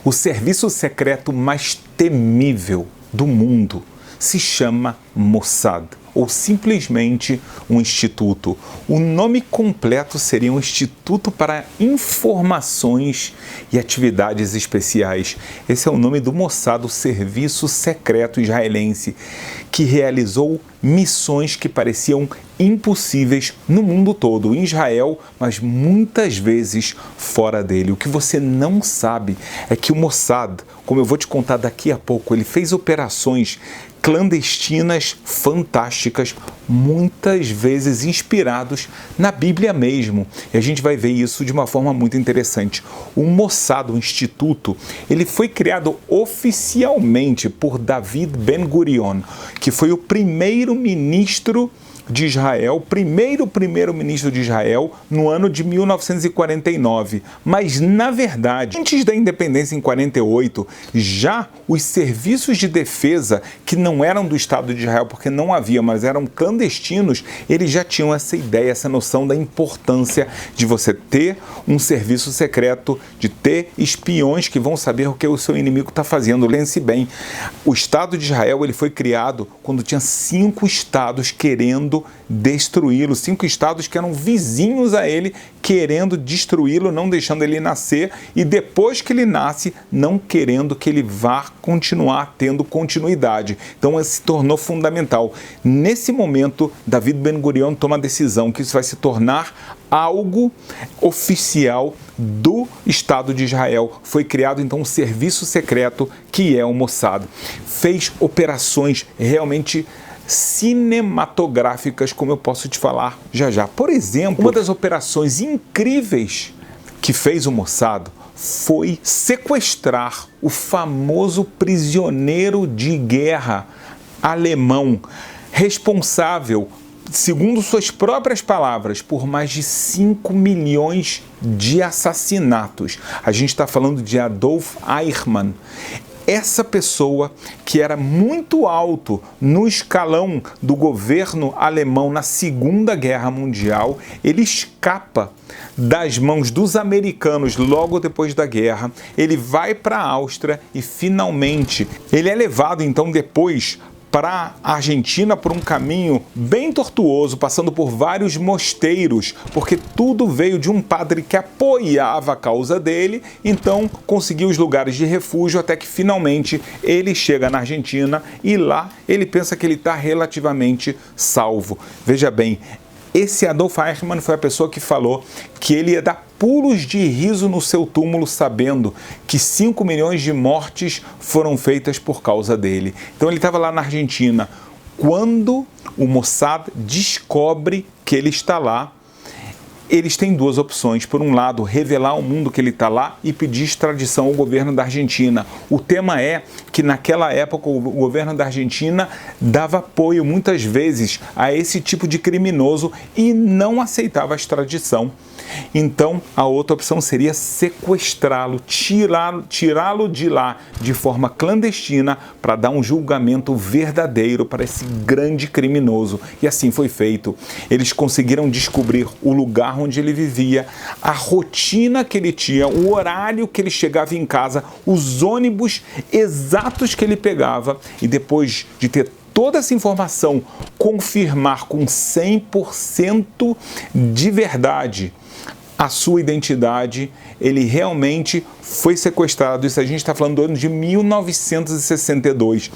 O serviço secreto mais temível do mundo se chama Mossad, ou simplesmente um instituto. O nome completo seria um Instituto para Informações e Atividades Especiais. Esse é o nome do Mossad, o serviço secreto israelense, que realizou missões que pareciam impossíveis no mundo todo, em Israel, mas muitas vezes fora dele. O que você não sabe é que o Mossad, como eu vou te contar daqui a pouco, ele fez operações clandestinas fantásticas, muitas vezes inspirados na Bíblia mesmo. E a gente vai ver isso de uma forma muito interessante. O Mossad, o Instituto, ele foi criado oficialmente por David Ben-Gurion, que foi o primeiro-ministro de Israel, primeiro-ministro de Israel, no ano de 1949. Mas, na verdade, antes da independência em 48, já os serviços de defesa, que não eram do Estado de Israel, porque não havia, mas eram clandestinos, eles já tinham essa ideia, essa noção da importância de você ter um serviço secreto, de ter espiões que vão saber o que o seu inimigo está fazendo. Lembre-se bem, o Estado de Israel ele foi criado quando tinha 5 estados querendo destruí-lo, 5 estados que eram vizinhos a ele, querendo destruí-lo, não deixando ele nascer, e depois que ele nasce, não querendo que ele vá continuar tendo continuidade. Então, isso se tornou fundamental. Nesse momento, David Ben-Gurion toma a decisão que isso vai se tornar algo oficial do Estado de Israel. Foi criado, então, um serviço secreto que é o Mossad. Fez operações realmente cinematográficas, como eu posso te falar já já. Por exemplo, uma das operações incríveis que fez o Mossad foi sequestrar o famoso prisioneiro de guerra alemão, responsável, segundo suas próprias palavras, por mais de 5 milhões de assassinatos. A gente está falando de Adolf Eichmann. Essa pessoa que era muito alto no escalão do governo alemão na Segunda Guerra Mundial, ele escapa das mãos dos americanos logo depois da guerra, ele vai para a Áustria e finalmente ele é levado então depois para a Argentina por um caminho bem tortuoso, passando por vários mosteiros, porque tudo veio de um padre que apoiava a causa dele, então conseguiu os lugares de refúgio até que finalmente ele chega na Argentina e lá ele pensa que ele está relativamente salvo. Veja bem, esse Adolf Eichmann foi a pessoa que falou que ele ia dar pulos de riso no seu túmulo, sabendo que 5 milhões de mortes foram feitas por causa dele. Então ele estava lá na Argentina. Quando o Mossad descobre que ele está lá, eles têm 2 opções. Por um lado, revelar ao mundo que ele está lá e pedir extradição ao governo da Argentina. O tema é que naquela época o governo da Argentina dava apoio muitas vezes a esse tipo de criminoso e não aceitava a extradição. Então, a outra opção seria sequestrá-lo, tirá-lo de lá de forma clandestina para dar um julgamento verdadeiro para esse grande criminoso. E assim foi feito. Eles conseguiram descobrir o lugar onde ele vivia, a rotina que ele tinha, o horário que ele chegava em casa, os ônibus exatos que ele pegava, e depois de ter toda essa informação, confirmar com 100% de verdade a sua identidade, ele realmente foi sequestrado. Isso a gente está falando do ano de 1962.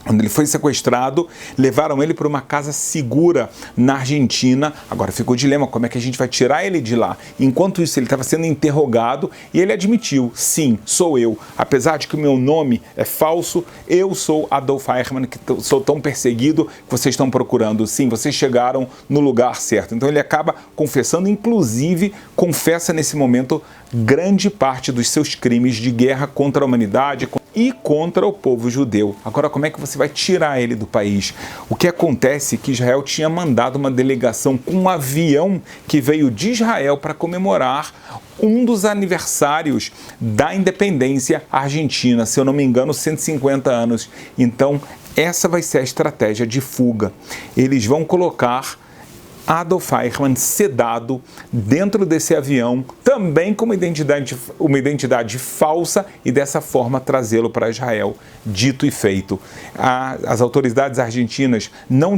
Quando ele foi sequestrado, levaram ele para uma casa segura na Argentina. Agora ficou o dilema, como é que a gente vai tirar ele de lá? Enquanto isso, ele estava sendo interrogado e ele admitiu, sim, sou eu. Apesar de que o meu nome é falso, eu sou Adolf Eichmann, que sou tão perseguido que vocês estão procurando. Sim, vocês chegaram no lugar certo. Então ele acaba confessando, inclusive, confessa nesse momento grande parte dos seus crimes de guerra contra a humanidade e contra o povo judeu. Agora, como é que você vai tirar ele do país? O que acontece é que Israel tinha mandado uma delegação com um avião que veio de Israel para comemorar um dos aniversários da independência argentina, se eu não me engano, 150 anos. Então, essa vai ser a estratégia de fuga. Eles vão colocar Adolf Eichmann sedado dentro desse avião, também com uma identidade falsa e dessa forma trazê-lo para Israel. Dito e feito. As autoridades argentinas não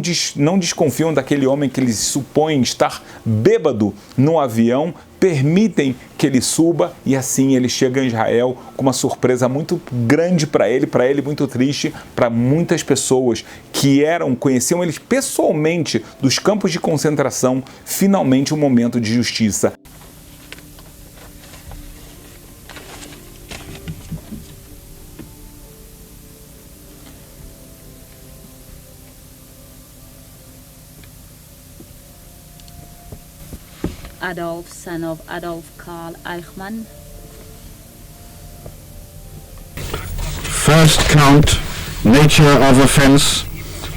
desconfiam daquele homem que eles supõem estar bêbado no avião, permitem que ele suba e assim ele chega em Israel com uma surpresa muito grande para ele muito triste, para muitas pessoas que conheciam eles pessoalmente dos campos de concentração, finalmente um momento de justiça. Adolf, son of Adolf Karl Eichmann. First count, nature of offense,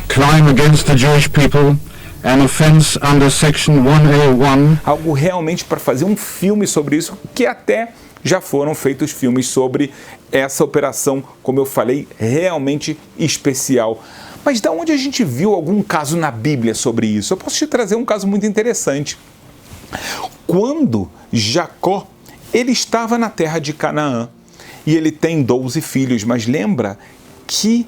crime against the Jewish people, an offense under section 1A1. Algo realmente para fazer um filme sobre isso, que até já foram feitos filmes sobre essa operação, como eu falei, realmente especial. Mas de onde a gente viu algum caso na Bíblia sobre isso? Eu posso te trazer um caso muito interessante. Quando Jacó, ele estava na terra de Canaã e ele tem 12 filhos, mas lembra que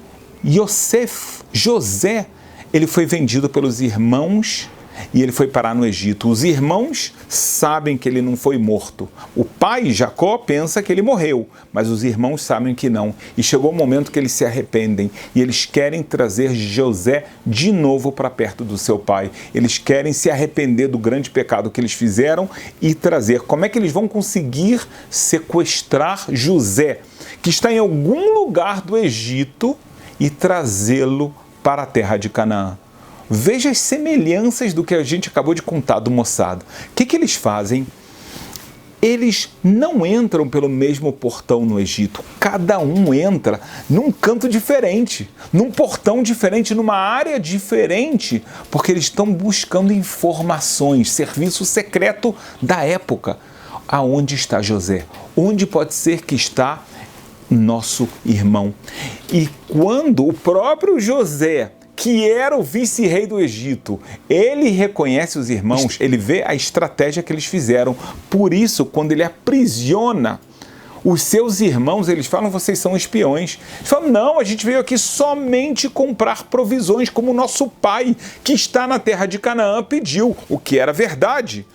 José, ele foi vendido pelos irmãos e ele foi parar no Egito. Os irmãos sabem que ele não foi morto. O pai, Jacó, pensa que ele morreu, mas os irmãos sabem que não. E chegou o momento que eles se arrependem e eles querem trazer José de novo para perto do seu pai. Eles querem se arrepender do grande pecado que eles fizeram e trazer. Como é que eles vão conseguir sequestrar José, que está em algum lugar do Egito, e trazê-lo para a terra de Canaã? Veja as semelhanças do que a gente acabou de contar do Mossad. O que eles fazem? Eles não entram pelo mesmo portão no Egito. Cada um entra num canto diferente, num portão diferente, numa área diferente, porque eles estão buscando informações, serviço secreto da época. Aonde está José? Onde pode ser que está nosso irmão? E quando o próprio José, que era o vice-rei do Egito, ele reconhece os irmãos, ele vê a estratégia que eles fizeram. Por isso, quando ele aprisiona os seus irmãos, eles falam: vocês são espiões. Eles falam: não, a gente veio aqui somente comprar provisões, como o nosso pai, que está na terra de Canaã, pediu, o que era verdade.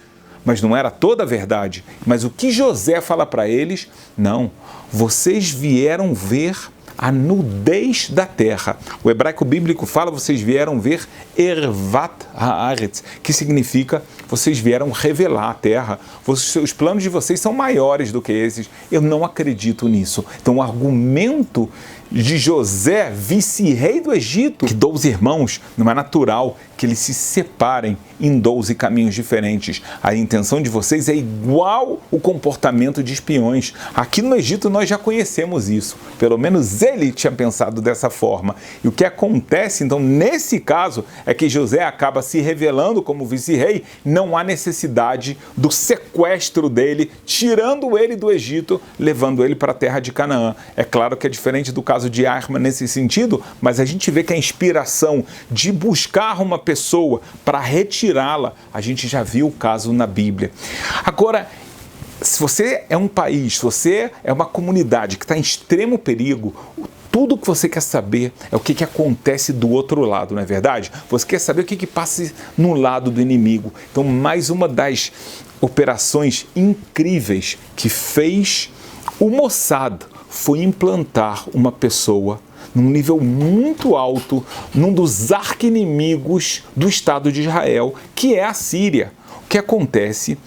Mas não era toda a verdade. Mas o que José fala para eles? Não, vocês vieram ver a nudez da terra. O hebraico bíblico fala: vocês vieram ver Ervat Haaretz, que significa vocês vieram revelar a terra. Os planos de vocês são maiores do que esses. Eu não acredito nisso. Então o argumento de José, vice-rei do Egito, que 12 irmãos, não é natural que eles se separem em 12 caminhos diferentes. A intenção de vocês é igual o comportamento de espiões. Aqui no Egito nós já conhecemos isso. Pelo menos ele tinha pensado dessa forma. E o que acontece, então, nesse caso, é que José acaba se revelando como vice-rei. Não há necessidade do sequestro dele, tirando ele do Egito, levando ele para a terra de Canaã. É claro que é diferente do caso de Eichmann nesse sentido, mas a gente vê que a inspiração de buscar uma pessoa para retirá-la, a gente já viu o caso na Bíblia. Agora, se você é um país, se você é uma comunidade que está em extremo perigo, tudo que você quer saber é o que acontece do outro lado, não é verdade? Você quer saber o que passa no lado do inimigo. Então, mais uma das operações incríveis que fez o Mossad foi implantar uma pessoa num nível muito alto, num dos arqui-inimigos do Estado de Israel, que é a Síria. O que acontece?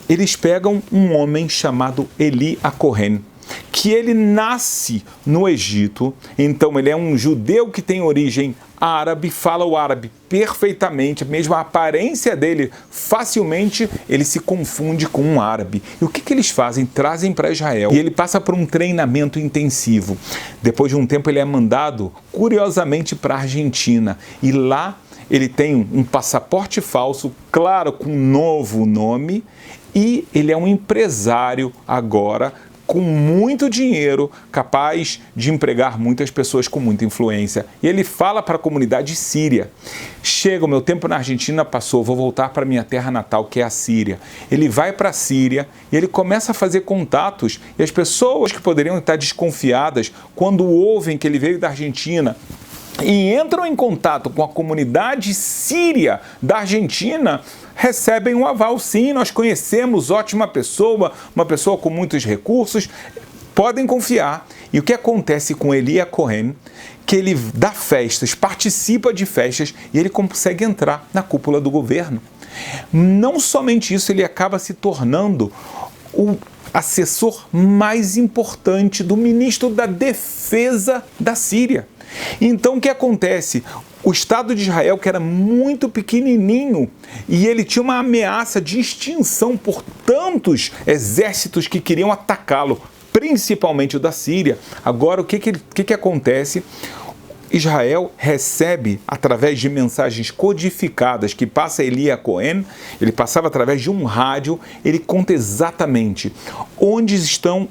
Eles pegam um homem chamado Eli HaKohen, que ele nasce no Egito, então ele é um judeu que tem origem árabe, fala o árabe perfeitamente, mesmo a aparência dele, facilmente ele se confunde com um árabe. E o que eles fazem? Trazem para Israel e ele passa por um treinamento intensivo. Depois de um tempo ele é mandado, curiosamente, para a Argentina, e lá ele tem um passaporte falso, claro, com um novo nome, e ele é um empresário agora, com muito dinheiro, capaz de empregar muitas pessoas com muita influência. E ele fala para a comunidade síria: chega, o meu tempo na Argentina passou, vou voltar para minha terra natal, que é a Síria. Ele vai para a Síria e ele começa a fazer contatos, e as pessoas que poderiam estar desconfiadas quando ouvem que ele veio da Argentina e entram em contato com a comunidade síria da Argentina, recebem um aval. Sim, nós conhecemos, ótima pessoa, uma pessoa com muitos recursos, podem confiar. E o que acontece com Elia Cohen? Que ele dá festas, participa de festas e ele consegue entrar na cúpula do governo. Não somente isso, ele acaba se tornando o assessor mais importante do ministro da Defesa da Síria. Então o que acontece? O Estado de Israel, que era muito pequenininho, e ele tinha uma ameaça de extinção por tantos exércitos que queriam atacá-lo, principalmente o da Síria. Agora, o que acontece? Israel recebe, através de mensagens codificadas que passa Elia Cohen, ele passava através de um rádio, ele conta exatamente onde estão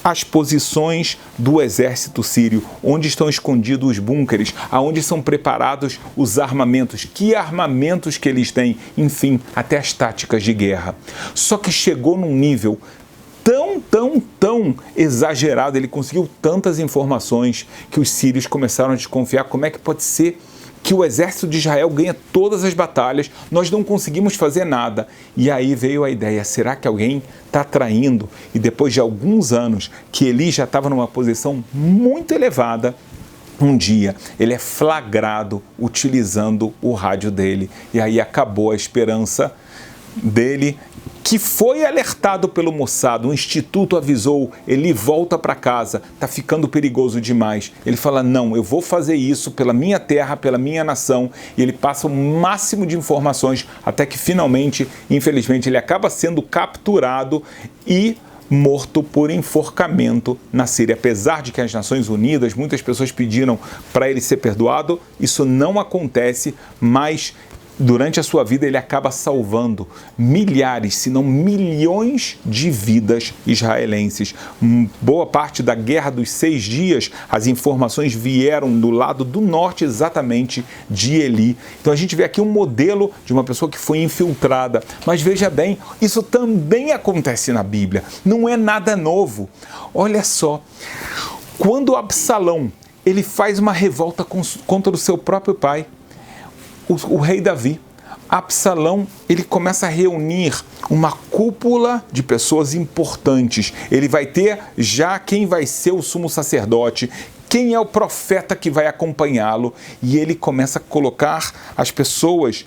as posições do exército sírio, onde estão escondidos os búnkeres, aonde são preparados os armamentos, que armamentos que eles têm, enfim, até as táticas de guerra. Só que chegou num nível tão exagerado, ele conseguiu tantas informações que os sírios começaram a desconfiar. Como é que pode ser que o exército de Israel ganha todas as batalhas, nós não conseguimos fazer nada? E aí veio a ideia: será que alguém está traindo? E depois de alguns anos que Eli já estava numa posição muito elevada, um dia ele é flagrado utilizando o rádio dele, e aí acabou a esperança dele, que foi alertado pelo Mossad. O instituto avisou, ele volta para casa, está ficando perigoso demais. Ele fala: não, eu vou fazer isso pela minha terra, pela minha nação, e ele passa o máximo de informações, até que finalmente, infelizmente, ele acaba sendo capturado e morto por enforcamento na Síria. Apesar de que as Nações Unidas, muitas pessoas pediram para ele ser perdoado, isso não acontece, mas durante a sua vida ele acaba salvando milhares, se não milhões de vidas israelenses. Boa parte da Guerra dos 6 Dias, as informações vieram do lado do norte exatamente de Eli. Então a gente vê aqui um modelo de uma pessoa que foi infiltrada. Mas veja bem, isso também acontece na Bíblia, não é nada novo. Olha só, quando Absalão ele faz uma revolta contra o seu próprio pai, o rei Davi, Absalão, ele começa a reunir uma cúpula de pessoas importantes. Ele vai ter já quem vai ser o sumo sacerdote, quem é o profeta que vai acompanhá-lo, e ele começa a colocar as pessoas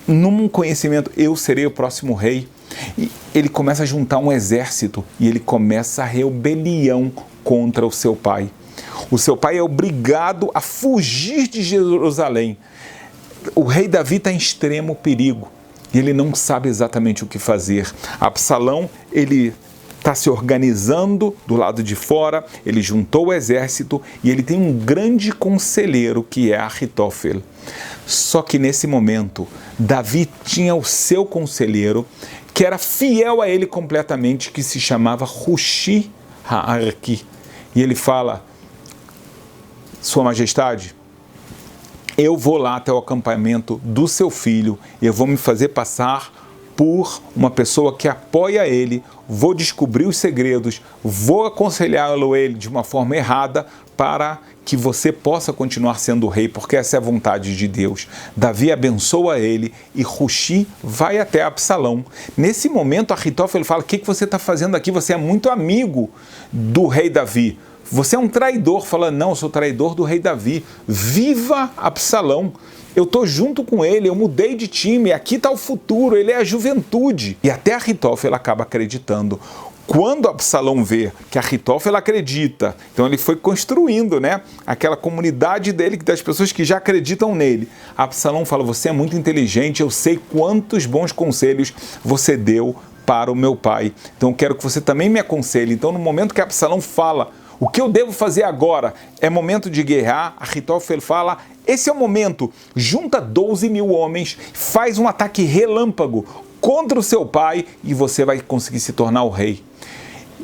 num conhecimento: eu serei o próximo rei. E ele começa a juntar um exército e ele começa a rebelião contra o seu pai. O seu pai é obrigado a fugir de Jerusalém. O rei Davi está em extremo perigo e ele não sabe exatamente o que fazer. Absalão, ele está se organizando do lado de fora, ele juntou o exército e ele tem um grande conselheiro que é Ahitofel. Só que nesse momento, Davi tinha o seu conselheiro que era fiel a ele completamente, que se chamava Hushi Ha'arki. E ele fala: Sua Majestade, eu vou lá até o acampamento do seu filho e eu vou me fazer passar por uma pessoa que apoia ele, vou descobrir os segredos, vou aconselhá-lo ele de uma forma errada para que você possa continuar sendo rei, porque essa é a vontade de Deus. Davi abençoa ele e Hushi vai até Absalão. Nesse momento, Ahitofel fala: o que você está fazendo aqui? Você é muito amigo do rei Davi. Você é um traidor. Fala: não, eu sou traidor do rei Davi. Viva Absalão! Eu estou junto com ele, eu mudei de time, aqui está o futuro, ele é a juventude. E até Ahitofel acaba acreditando. Quando Absalão vê que Ahitofel acredita, então ele foi construindo, aquela comunidade dele, das pessoas que já acreditam nele. Absalão fala: você é muito inteligente, eu sei quantos bons conselhos você deu para o meu pai. Então eu quero que você também me aconselhe. Então no momento que Absalão fala: o que eu devo fazer agora? É momento de guerrear. Ahitofel fala: esse é o momento. Junta 12 mil homens, faz um ataque relâmpago contra o seu pai e você vai conseguir se tornar o rei.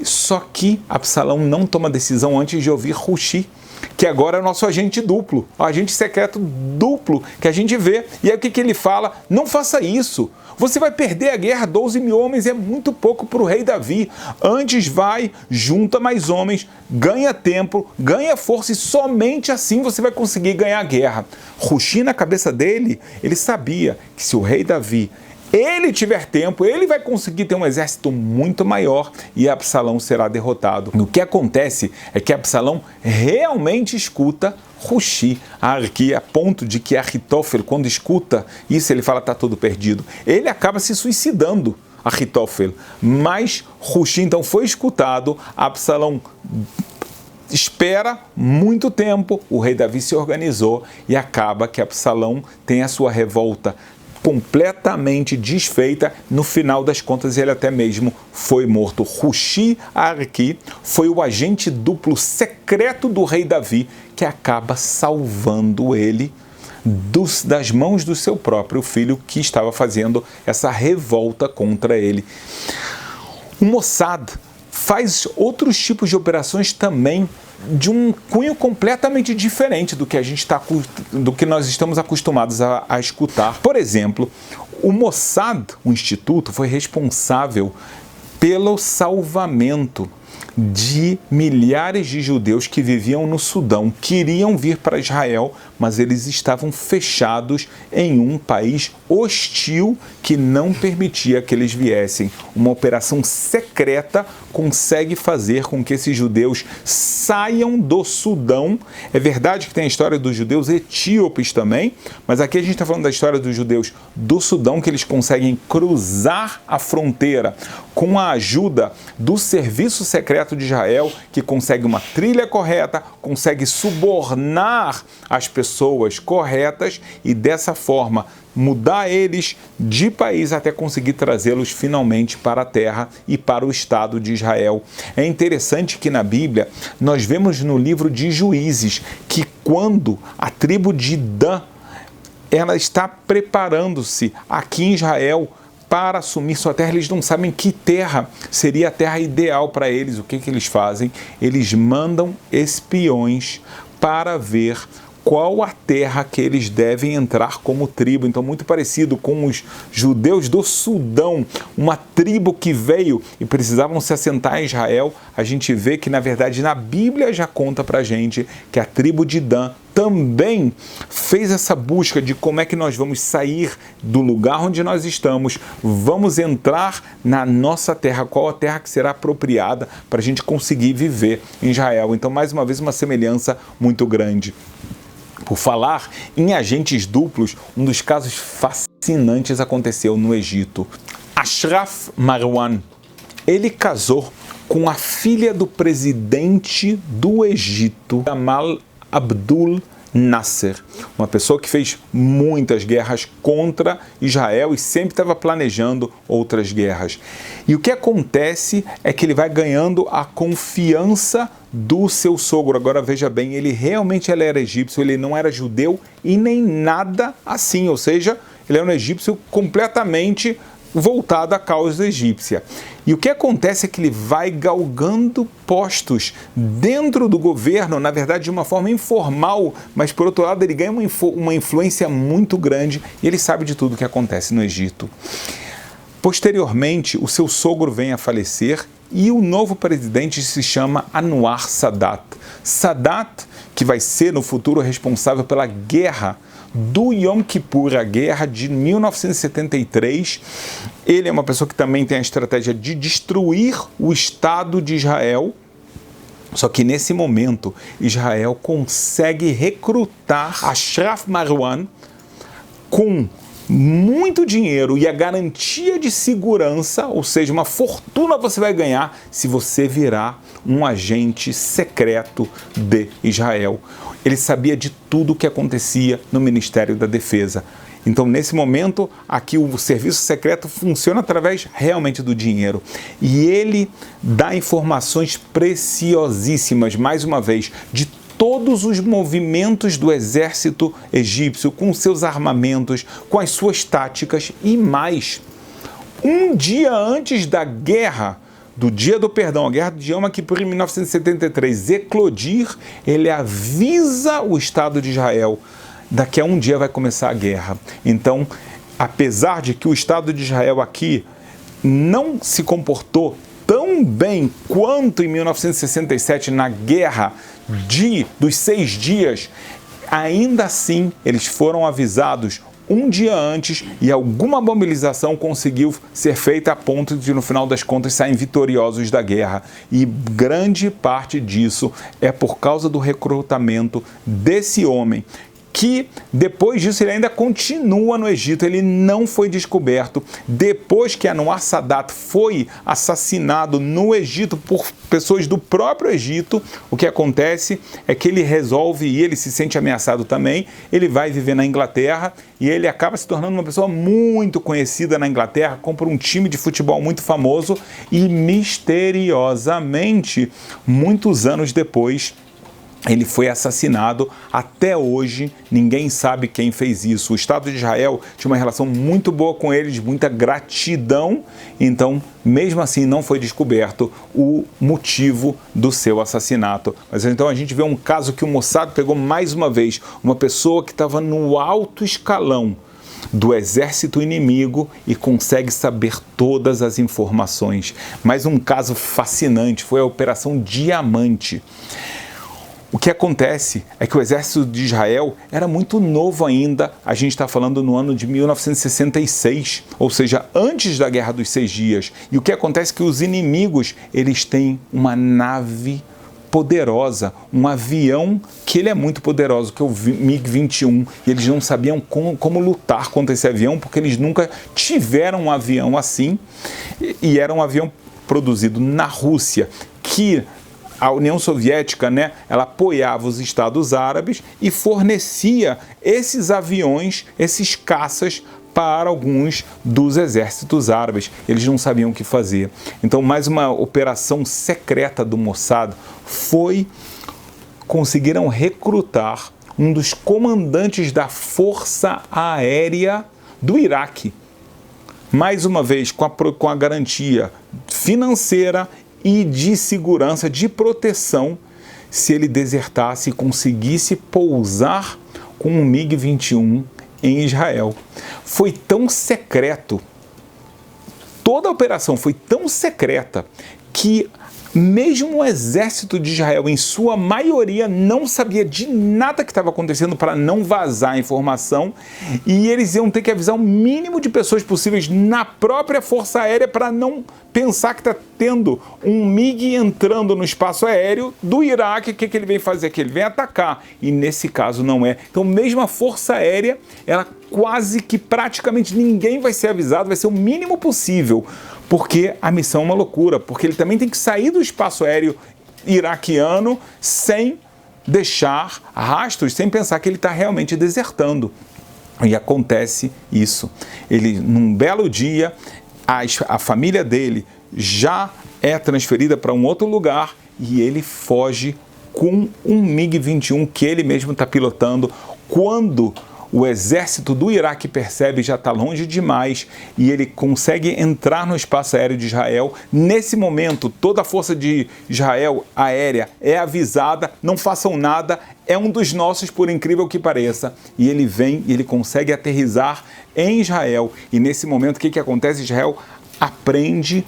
Só que Absalão não toma decisão antes de ouvir Hushi, que agora é o nosso agente duplo, o agente secreto duplo que a gente vê. E aí o que ele fala? Não faça isso. Você vai perder a guerra, 12 mil homens é muito pouco para o rei Davi. Antes vai, junta mais homens, ganha tempo, ganha força e somente assim você vai conseguir ganhar a guerra. Hushi, na cabeça dele, ele sabia que se o rei Davi ele tiver tempo, ele vai conseguir ter um exército muito maior e Absalão será derrotado. O que acontece é que Absalão realmente escuta Hushi, a ponto de que Ahitofel, quando escuta isso, ele fala, está tudo perdido. Ele acaba se suicidando, Ahitofel. Mas Hushi, então, foi escutado, Absalão espera muito tempo, o rei Davi se organizou e acaba que Absalão tem a sua revolta completamente desfeita. No final das contas, ele até mesmo foi morto. Hushi Arqui foi o agente duplo secreto do rei Davi que acaba salvando ele das mãos do seu próprio filho que estava fazendo essa revolta contra ele. O Mossad faz outros tipos de operações também de um cunho completamente diferente do que nós estamos acostumados a escutar. Por exemplo, o Mossad, o instituto, foi responsável pelo salvamento de milhares de judeus que viviam no Sudão, queriam vir para Israel, mas eles estavam fechados em um país hostil que não permitia que eles viessem. Uma operação secreta consegue fazer com que esses judeus saiam do Sudão. É verdade que tem a história dos judeus etíopes também, mas aqui a gente está falando da história dos judeus do Sudão, que eles conseguem cruzar a fronteira com a ajuda do serviço secreto de Israel, que consegue uma trilha correta, consegue subornar as pessoas corretas e dessa forma mudar eles de país até conseguir trazê-los finalmente para a terra e para o Estado de Israel. É interessante que na Bíblia nós vemos no livro de Juízes que quando a tribo de Dan ela está preparando-se aqui em Israel para assumir sua terra, eles não sabem que terra seria a terra ideal para eles. O que eles fazem? Eles mandam espiões para ver qual a terra que eles devem entrar como tribo. Então, muito parecido com os judeus do Sudão, uma tribo que veio e precisavam se assentar em Israel, a gente vê que, na verdade, na Bíblia já conta pra gente que a tribo de Dan também fez essa busca de como é que nós vamos sair do lugar onde nós estamos, vamos entrar na nossa terra, qual a terra que será apropriada para a gente conseguir viver em Israel. Então, mais uma vez, uma semelhança muito grande. Por falar em agentes duplos, um dos casos fascinantes aconteceu no Egito. Ashraf Marwan, ele casou com a filha do presidente do Egito, Gamal Abdul Nasser, uma pessoa que fez muitas guerras contra Israel e sempre estava planejando outras guerras. E o que acontece é que ele vai ganhando a confiança do seu sogro. Agora veja bem, ele era egípcio, ele não era judeu e nem nada assim, ou seja, ele era um egípcio completamente voltado à causa egípcia. E o que acontece é que ele vai galgando postos dentro do governo, na verdade de uma forma informal, mas por outro lado ele ganha uma influência muito grande e ele sabe de tudo o que acontece no Egito. Posteriormente, o seu sogro vem a falecer e o novo presidente se chama Anwar Sadat. Sadat, que vai ser no futuro responsável pela guerra do Yom Kippur, a guerra de 1973. Ele é uma pessoa que também tem a estratégia de destruir o Estado de Israel. Só que nesse momento, Israel consegue recrutar Ashraf Marwan com muito dinheiro e a garantia de segurança, ou seja, uma fortuna você vai ganhar se você virar um agente secreto de Israel. Ele sabia de tudo o que acontecia no Ministério da Defesa. Então, nesse momento, aqui o serviço secreto funciona através realmente do dinheiro. E ele dá informações preciosíssimas, mais uma vez, de todos os movimentos do exército egípcio, com seus armamentos, com as suas táticas e mais. Um dia antes da guerra do Dia do Perdão, a Guerra de Yom Kippur, em 1973, eclodir, ele avisa o Estado de Israel: daqui a um dia vai começar a guerra. Então, apesar de que o Estado de Israel aqui não se comportou tão bem quanto em 1967 na Guerra dos 6 dias, ainda assim eles foram avisados um dia antes e alguma mobilização conseguiu ser feita a ponto de, no final das contas, saírem vitoriosos da guerra. E grande parte disso é por causa do recrutamento desse homem, que depois disso ele ainda continua no Egito, ele não foi descoberto. Depois que Anwar Sadat foi assassinado no Egito por pessoas do próprio Egito, o que acontece é que ele resolve, e ele se sente ameaçado também, ele vai viver na Inglaterra e ele acaba se tornando uma pessoa muito conhecida na Inglaterra, compra um time de futebol muito famoso e misteriosamente, muitos anos depois, ele foi assassinado. Até hoje, ninguém sabe quem fez isso. O Estado de Israel tinha uma relação muito boa com ele, de muita gratidão. Então, mesmo assim, não foi descoberto o motivo do seu assassinato. Mas então a gente vê um caso que o Mossad pegou mais uma vez uma pessoa que estava no alto escalão do exército inimigo e consegue saber todas as informações. Mais um caso fascinante foi a Operação Diamante. O que acontece é que o exército de Israel era muito novo ainda, a gente está falando no ano de 1966, ou seja, antes da Guerra dos 6 Dias. E o que acontece é que os inimigos, eles têm uma nave poderosa, um avião que ele é muito poderoso, que é o MiG-21, e eles não sabiam como lutar contra esse avião, porque eles nunca tiveram um avião assim, e era um avião produzido na Rússia, que a União Soviética, ela apoiava os Estados Árabes e fornecia esses aviões, esses caças, para alguns dos exércitos árabes. Eles não sabiam o que fazer. Então, mais uma operação secreta do Mossad conseguiram recrutar um dos comandantes da Força Aérea do Iraque. Mais uma vez, com a garantia financeira e de segurança, de proteção, se ele desertasse e conseguisse pousar com um MiG-21 em Israel. Foi tão secreto, toda a operação foi tão secreta, que mesmo o exército de Israel, em sua maioria, não sabia de nada que estava acontecendo para não vazar a informação, e eles iam ter que avisar o mínimo de pessoas possíveis na própria Força Aérea para não pensar que está tendo um MiG entrando no espaço aéreo do Iraque. O que ele vem fazer aqui? Ele vem atacar, e nesse caso não é. Então, mesmo a Força Aérea, ela quase que praticamente ninguém vai ser avisado, vai ser o mínimo possível, porque a missão é uma loucura, porque ele também tem que sair do espaço aéreo iraquiano sem deixar rastros, sem pensar que ele está realmente desertando. E acontece isso. Ele, num belo dia, a família dele já é transferida para um outro lugar e ele foge com um MiG-21 que ele mesmo está pilotando. Quando o exército do Iraque percebe, já está longe demais, e ele consegue entrar no espaço aéreo de Israel. Nesse momento, toda a força de Israel aérea é avisada: não façam nada, é um dos nossos, por incrível que pareça. E ele vem e ele consegue aterrissar em Israel. E nesse momento, o que acontece? Israel aprende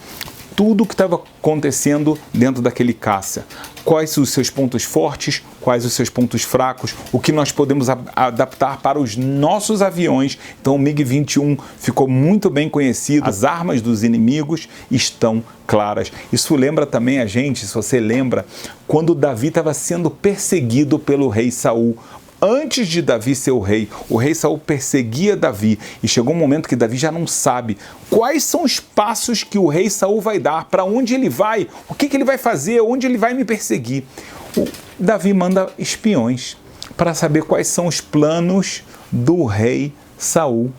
tudo o que estava acontecendo dentro daquele caça. Quais os seus pontos fortes, quais os seus pontos fracos, o que nós podemos adaptar para os nossos aviões. Então o MiG-21 ficou muito bem conhecido, as armas dos inimigos estão claras. Isso lembra também a gente, se você lembra, quando Davi estava sendo perseguido pelo rei Saul. Antes de Davi ser o rei Saul perseguia Davi, e chegou um momento que Davi já não sabe quais são os passos que o rei Saul vai dar, para onde ele vai, o que ele vai fazer, onde ele vai me perseguir. Davi manda espiões para saber quais são os planos do rei Saul.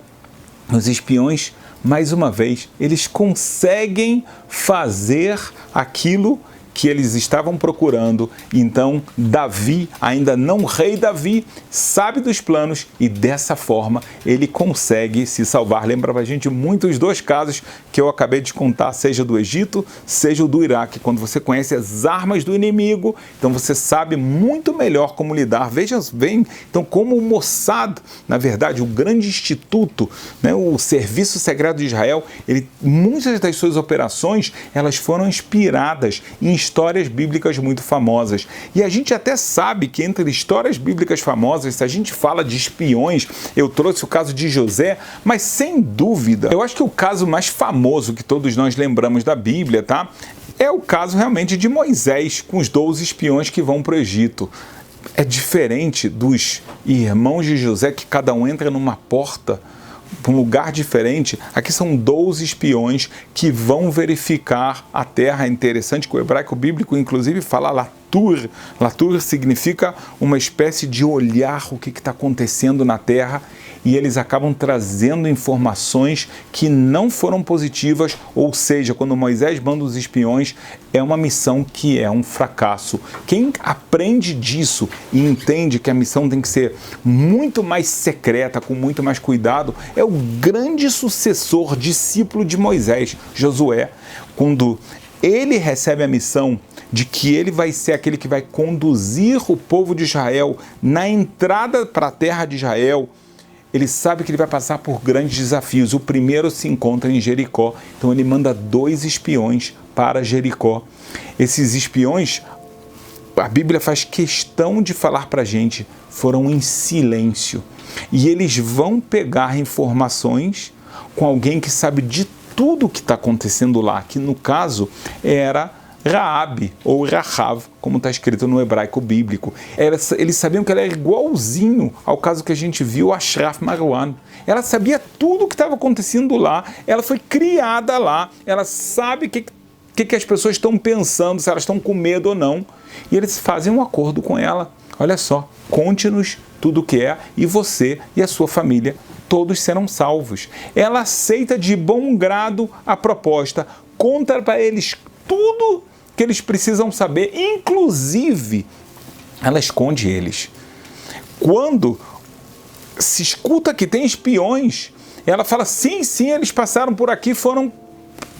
Os espiões, mais uma vez, eles conseguem fazer aquilo que eles estavam procurando. Então Davi, ainda não rei Davi, sabe dos planos e dessa forma ele consegue se salvar. Lembra pra gente muito os dois casos que eu acabei de contar, seja do Egito, seja o do Iraque. Quando você conhece as armas do inimigo, então você sabe muito melhor como lidar. Veja bem, então, como o Mossad, na verdade, o grande instituto, né, o Serviço Secreto de Israel, muitas das suas operações, elas foram inspiradas em histórias bíblicas muito famosas. E a gente até sabe que entre histórias bíblicas famosas, se a gente fala de espiões, eu trouxe o caso de José, mas sem dúvida, eu acho que o caso mais famoso que todos nós lembramos da Bíblia, tá? É o caso realmente de Moisés com os 12 espiões que vão para o Egito. É diferente dos irmãos de José, que cada um entra numa porta, para um lugar diferente. Aqui são 12 espiões que vão verificar a terra. É interessante que o hebraico bíblico, inclusive, fala latur. Latur significa uma espécie de olhar o que está acontecendo na terra, e eles acabam trazendo informações que não foram positivas, ou seja, quando Moisés manda os espiões, é uma missão que é um fracasso. Quem aprende disso e entende que a missão tem que ser muito mais secreta, com muito mais cuidado, é o grande sucessor, discípulo de Moisés, Josué. Quando ele recebe a missão de que ele vai ser aquele que vai conduzir o povo de Israel na entrada para a terra de Israel, ele sabe que ele vai passar por grandes desafios. O primeiro se encontra em Jericó, então ele manda 2 espiões para Jericó. Esses espiões, a Bíblia faz questão de falar para a gente, foram em silêncio. E eles vão pegar informações com alguém que sabe de tudo o que está acontecendo lá, que no caso era Raabe, ou Rahav, como está escrito no hebraico bíblico. Eles sabiam que ela era igualzinho ao caso que a gente viu, Ashraf Marwan. Ela sabia tudo o que estava acontecendo lá, ela foi criada lá, ela sabe o que as pessoas estão pensando, se elas estão com medo ou não. E eles fazem um acordo com ela. Olha só, conte-nos tudo o que é, e você e a sua família, todos serão salvos. Ela aceita de bom grado a proposta, conta para eles tudo que eles precisam saber, inclusive ela esconde eles. Quando se escuta que tem espiões, ela fala, sim, eles passaram por aqui, foram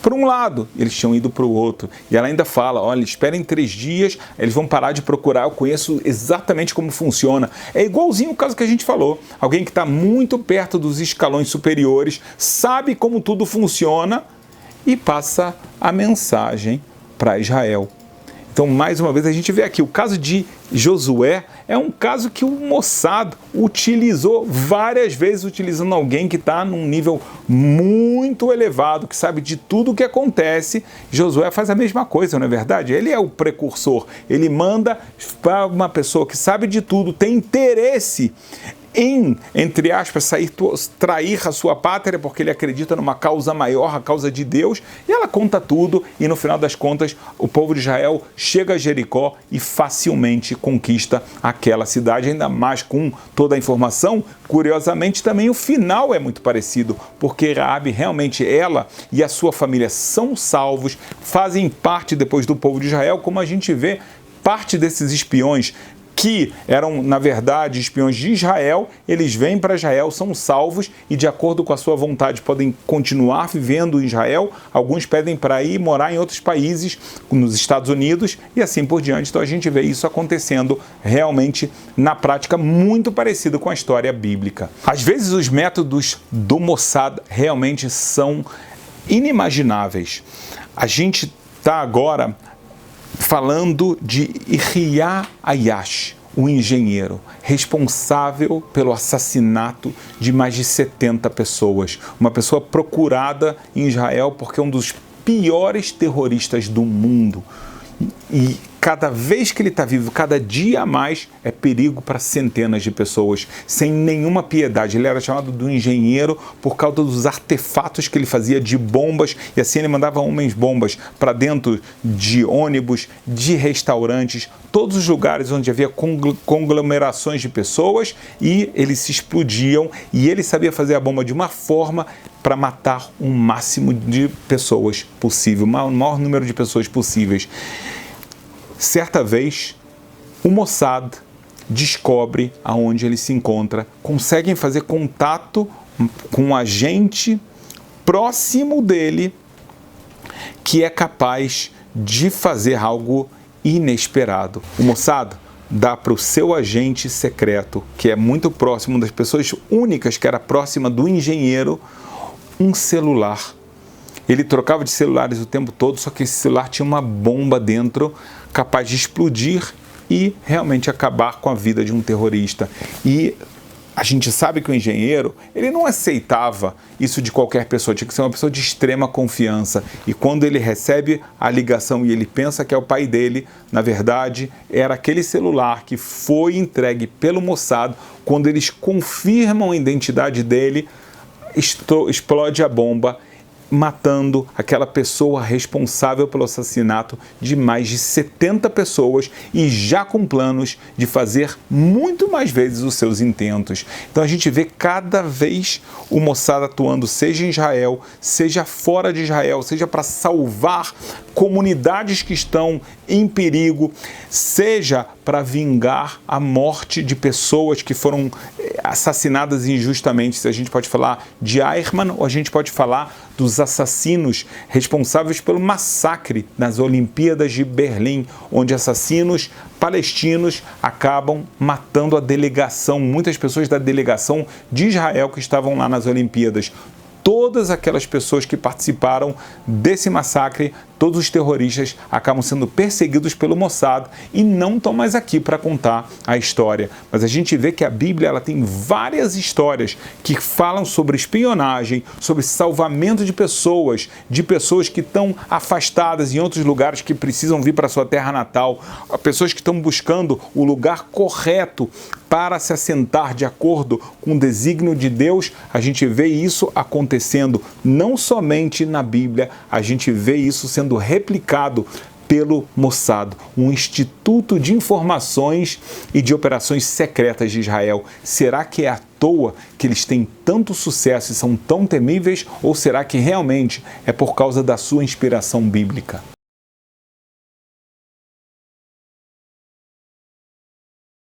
para um lado, eles tinham ido para o outro. E ela ainda fala, olha, esperem 3 dias, eles vão parar de procurar, eu conheço exatamente como funciona. É igualzinho o caso que a gente falou, alguém que está muito perto dos escalões superiores, sabe como tudo funciona e passa a mensagem para Israel. Então, mais uma vez, a gente vê aqui o caso de Josué, é um caso que o Mossad utilizou várias vezes, utilizando alguém que está num nível muito elevado, que sabe de tudo o que acontece. Josué faz a mesma coisa, não é verdade? Ele é o precursor, ele manda para uma pessoa que sabe de tudo, tem interesse em, entre aspas, trair a sua pátria, porque ele acredita numa causa maior, a causa de Deus, e ela conta tudo, e no final das contas, o povo de Israel chega a Jericó e facilmente conquista aquela cidade, ainda mais com toda a informação. Curiosamente, também o final é muito parecido, porque Raabe, realmente, ela e a sua família são salvos, fazem parte depois do povo de Israel, como a gente vê, parte desses espiões que eram, na verdade, espiões de Israel, eles vêm para Israel, são salvos e, de acordo com a sua vontade, podem continuar vivendo em Israel. Alguns pedem para ir morar em outros países, nos Estados Unidos e assim por diante. Então a gente vê isso acontecendo realmente na prática, muito parecido com a história bíblica. Às vezes os métodos do Mossad realmente são inimagináveis. A gente está agora falando de Iyah Ayash, o engenheiro responsável pelo assassinato de mais de 70 pessoas. Uma pessoa procurada em Israel porque é um dos piores terroristas do mundo. E cada vez que ele está vivo, cada dia a mais, é perigo para centenas de pessoas, sem nenhuma piedade. Ele era chamado do engenheiro por causa dos artefatos que ele fazia de bombas, e assim ele mandava homens-bombas para dentro de ônibus, de restaurantes, todos os lugares onde havia conglomerações de pessoas, e eles se explodiam, e ele sabia fazer a bomba de uma forma para matar o máximo de pessoas possível, o maior número de pessoas possíveis. Certa vez, o Mossad descobre aonde ele se encontra, conseguem fazer contato com um agente próximo dele que é capaz de fazer algo inesperado. O Mossad dá para o seu agente secreto, que é muito próximo das pessoas únicas, que era próxima do engenheiro, um celular. Ele trocava de celulares o tempo todo, só que esse celular tinha uma bomba dentro capaz de explodir e realmente acabar com a vida de um terrorista. E a gente sabe que o engenheiro, ele não aceitava isso de qualquer pessoa, tinha que ser uma pessoa de extrema confiança. E quando ele recebe a ligação e ele pensa que é o pai dele, na verdade, era aquele celular que foi entregue pelo Mossad. Quando eles confirmam a identidade dele, explode a bomba, matando aquela pessoa responsável pelo assassinato de mais de 70 pessoas e já com planos de fazer muito mais vezes os seus intentos. Então a gente vê cada vez o Mossad atuando, seja em Israel, seja fora de Israel, seja para salvar comunidades que estão em perigo, seja para vingar a morte de pessoas que foram assassinadas injustamente. Se a gente pode falar de Eichmann ou a gente pode falar dos assassinos responsáveis pelo massacre nas Olimpíadas de Berlim, onde assassinos palestinos acabam matando a delegação, muitas pessoas da delegação de Israel que estavam lá nas Olimpíadas. Todas aquelas pessoas que participaram desse massacre, todos os terroristas acabam sendo perseguidos pelo Mossad e não estão mais aqui para contar a história. Mas a gente vê que a Bíblia ela tem várias histórias que falam sobre espionagem, sobre salvamento de pessoas que estão afastadas em outros lugares que precisam vir para a sua terra natal, pessoas que estão buscando o lugar correto para se assentar de acordo com o desígnio de Deus. A gente vê isso acontecendo não somente na Bíblia, a gente vê isso sendo replicado pelo Mossad, um instituto de informações e de operações secretas de Israel. Será que é à toa que eles têm tanto sucesso e são tão temíveis, ou será que realmente é por causa da sua inspiração bíblica?